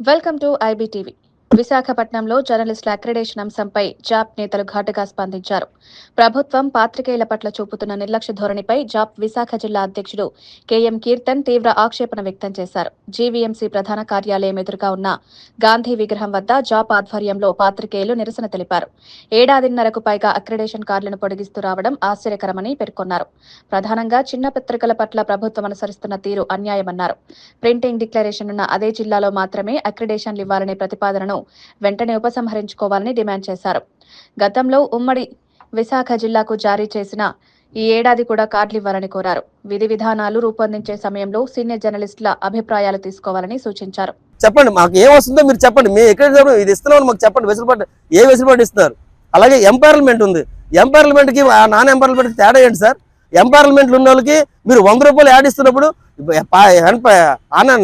Welcome to IBTV. విశాఖపట్నంలో జర్నలిస్టుల accreditation అంశంపై జాప్ నేతలు ఘాటుగా స్పందించారు. ప్రభుత్వం పాత్రికేయుల పట్ల చూపుతున్న నిర్లక్ష్య ధోరణిపై జాప్ విశాఖ జిల్లా అధ్యక్షుడు కెఎం కీర్తన్ తీవ్ర ఆక్షేపణ వ్యక్తం చేశారు. జీవీఎంసీ ప్రధాన కార్యాలయం ఎదురుగా ఉన్న గాంధీ విగ్రహం వద్ద జాప్ ఆధ్వర్యంలో పాత్రికేయులు నిరసన తెలిపారు. ఏడాదిన్నరకు పైగా అక్రిడేషన్ కార్డులను పొడిగిస్తూ రావడం ఆశ్చర్యకరమని పేర్కొన్నారు. ప్రధానంగా చిన్న పత్రికల పట్ల ప్రభుత్వం అనుసరిస్తున్న తీరు అన్యాయమన్నారు. ప్రింటింగ్ డిక్లరేషన్ ఉన్న అదే జిల్లాలో మాత్రమే అక్రిడేషన్లు ఇవ్వాలనే ప్రతిపాదనను వెంటనే ఉపసంహరించుకోవాలని డిమాండ్ చేశారు. గతంలో ఉమ్మడి విశాఖ జిల్లాకు జారీ చేసిన ఈ ఏడాది కూడా కార్డులు ఇవ్వాలని కోరారు. విధి విధానాలు రూపొందించే సమయంలో సీనియర్ జర్నలిస్టుల అభిప్రాయాలు తీసుకోవాలని సూచించారు. చెప్పండి, మాకు ఏం వస్తుందో మీరు చెప్పండి. మేము ఎక్కడ ఇది ఇస్తున్నామని మాకు చెప్పండి. వెసులుబాటు ఏ వెసులుబాటు ఇస్తున్నారు? అలాగే ఎంపైర్మెంట్ ఉంది. ఎంపైర్మెంట్కి నాన్ ఎంపైర్మెంట్కి తేడా ఏంటి సార్? ఎంపైర్మెంట్లు ఉన్న వాళ్ళకి మీరు 100 రూపాయలు యాడ్ ఇస్తున్నప్పుడు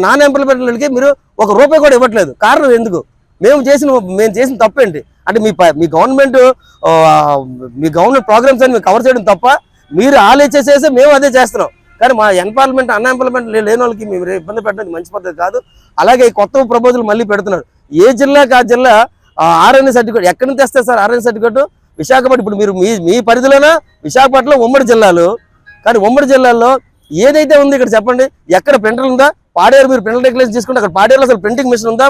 నాన్ ఎంపైర్మెంట్ వాళ్ళకి మీరు ₹1 కూడా ఇవ్వట్లేదు. కారణం ఎందుకు? మేము చేసిన తప్పేంటి? అంటే మీ గవర్నమెంట్ ప్రోగ్రామ్స్ అని కవర్ చేయడం తప్ప మీరు ఆలోచించేసి మేము అదే చేస్తున్నాం. కానీ మా ఎంపైర్మెంట్ అన్ఎంప్లాయ్మెంట్ లేని వాళ్ళకి మేము ఇబ్బంది పెట్టడం మంచి పద్ధతి కాదు. అలాగే ఈ కొత్త ప్రపోజల్ మళ్ళీ పెడుతున్నారు. ఏ జిల్లాకి ఆ జిల్లా ఆర్ఎన్ఏ సర్టిఫికేట్ ఎక్కడి నుంచి తెస్తారు సార్? RNA certificate Visakhapatnam. ఇప్పుడు మీరు మీ పరిధిలోనే విశాఖపట్నం ఉమ్మడి జిల్లాలు, కానీ ఉమ్మడి జిల్లాల్లో ఏదైతే ఉంది ఇక్కడ చెప్పండి. ఎక్కడ ప్రింటర్ ఉందా? పాడేరు మీరు ప్రింటర్ డిక్లరేషన్ తీసుకుంటే అక్కడ పాడేరులో అసలు ప్రింటింగ్ మిషన్ ఉందా?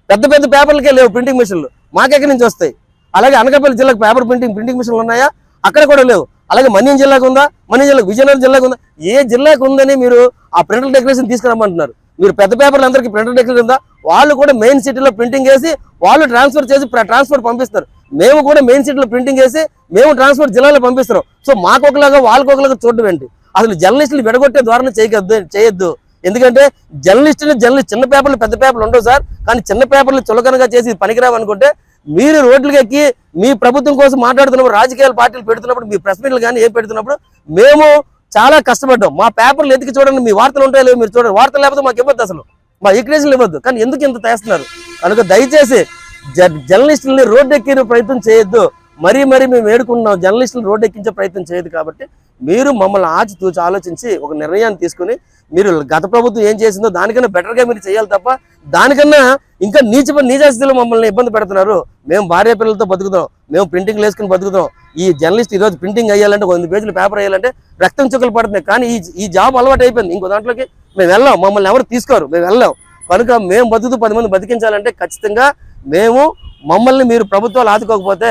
పెద్ద పెద్ద పేపర్లకే లేవు ప్రింటింగ్ మిషన్లు. మాకెక్కడి నుంచి వస్తాయి? అలాగే అనకాపల్లి జిల్లాకు పేపర్ ప్రింటింగ్ మిషన్లు ఉన్నాయా? అక్కడ కూడా లేవు. అలాగే మన్యం జిల్లాకు ఉందా? మన్యం జిల్లాకు, విజయనగరం జిల్లాకు ఉందా? ఏ జిల్లాకు ఉందని మీరు ఆ ప్రింటర్ డెకరేషన్ తీసుకురమ్మంటున్నారు? మీరు పెద్ద పేపర్లు అందరికీ ప్రింటర్ డెకరేషన్ ఉందా? వాళ్ళు కూడా మెయిన్ సిటీలో ప్రింటింగ్ వేసి వాళ్ళు ట్రాన్స్ఫర్ చేసి ట్రాన్స్పోర్ట్ పంపిస్తారు. మేము కూడా మెయిన్ సిటీలో ప్రింటింగ్ వేసి మేము ట్రాన్స్పోర్ట్ జిల్లాలో పంపిస్తున్నాం. సో మాకొకలాగా వాళ్ళకొకలాగా చూడడం ఏంటి? అసలు జర్నలిస్టులు విడగొట్టే ధోరణి చేయొద్దు. ఎందుకంటే జర్నలిస్ట్ చిన్న పేపర్లు పెద్ద పేపర్లు ఉండవు సార్. కానీ చిన్న పేపర్లు చులకనగా చేసి పనికిరావు అనుకుంటే మీరు రోడ్లకు ఎక్కి మీ ప్రభుత్వం కోసం మాట్లాడుతున్నప్పుడు, రాజకీయాల పార్టీలు పెడుతున్నప్పుడు, మీ ప్రెస్ మీట్లు కానీ ఏం పెడుతున్నప్పుడు మేము చాలా కష్టపడ్డాం. మా పేపర్లు ఎదికి చూడండి. మీ వార్తలు ఉంటాయో లేవు మీరు చూడండి. వార్తలు లేకపోతే మాకు ఇవ్వద్దు, అసలు మా ఈక్వేషన్లు ఇవ్వద్దు. కానీ ఎందుకు ఇంత చేస్తున్నారు? కనుక దయచేసి జర్నలిస్టులని రోడ్డు ఎక్కిన ప్రయత్నం చేయొద్దు. మరీ మేము వేడుకుంటున్నాం. జర్నలిస్టులు రోడ్డు ఎక్కించే ప్రయత్నం చేయదు. కాబట్టి మీరు మమ్మల్ని ఆచితూచి ఆలోచించి ఒక నిర్ణయాన్ని తీసుకుని మీరు గత ప్రభుత్వం ఏం చేసిందో దానికన్నా బెటర్గా మీరు చేయాలి తప్ప దానికన్నా ఇంకా నీచస్థితిలో మమ్మల్ని ఇబ్బంది పెడుతున్నారు. మేము భార్య పిల్లలతో బతుకుతాం, మేము ప్రింటింగ్ వేసుకుని బతుకుతాం. ఈ జర్నలిస్ట్ ఈరోజు ప్రింటింగ్ అయ్యాలంటే 100 పేజీలు పేపర్ వేయాలంటే రక్తం చుక్కలు పడుతున్నాయి. కానీ ఈ జాబ్ అలవాటు అయిపోయింది. ఇంకో దాంట్లోకి మేము వెళ్ళాం. మమ్మల్ని ఎవరు తీసుకోరు, మేము వెళ్ళాం. కనుక మేము బతుకుతూ 10 మంది బతికించాలంటే ఖచ్చితంగా మమ్మల్ని మీరు ప్రభుత్వాలు ఆదుకోకపోతే